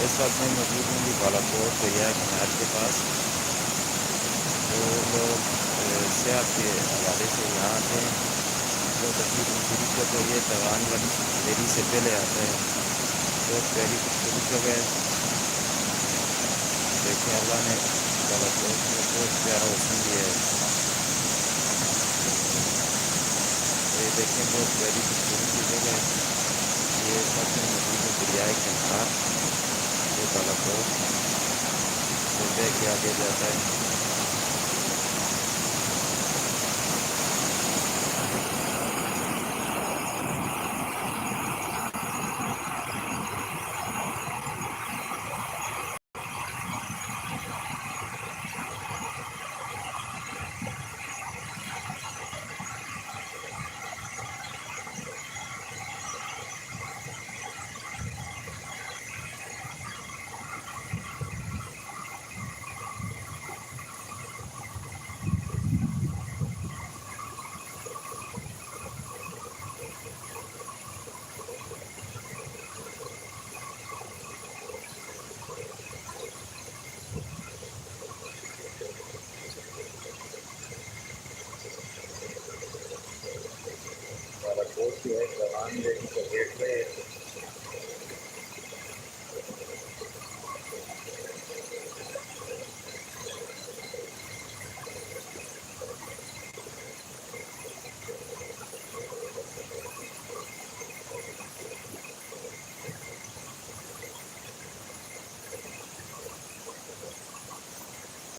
इस वक्त मैं मौजूद हूँ जी बालाकोट दरिया किनार के पास। जो लोग सियाहत के हवाले से यहाँ आते हैं तो तकरीबन शुरू तो ये तवान वाली देरी से पहले आता है। बहुत प्यारी खूबसूरत जगह है। देखें अल्लाह ने बालाकोट में बहुत प्यारा हुस्न दिया है। ये देखें बहुत प्यारी खूबसूरत सी जगह है। ये इस वक्त मैं मौजूद हूँ दरियाए किनार जो बालाकोट से बह के आगे जाता है। बालाकोट जो है तवान देवी का गेटवे है।